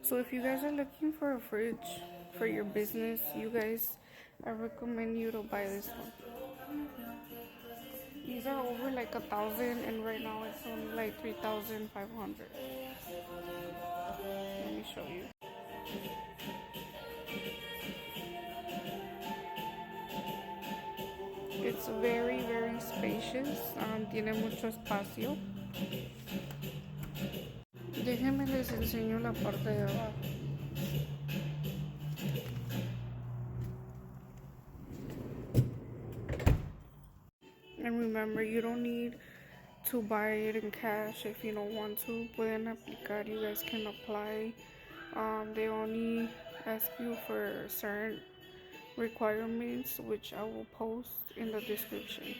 So if you guys are looking for a fridge for your business, you guys, I recommend you to buy this one. These are over like 1,000, and right now it's only like 3,500. Let me show you. It's very, very spacious. Tiene mucho espacio. Déjenme les enseño la parte de abajo. And remember, you don't need to buy it in cash if you don't want to. Pueden aplicar, you guys can apply. They only ask you for certain requirements, which I will post in the description.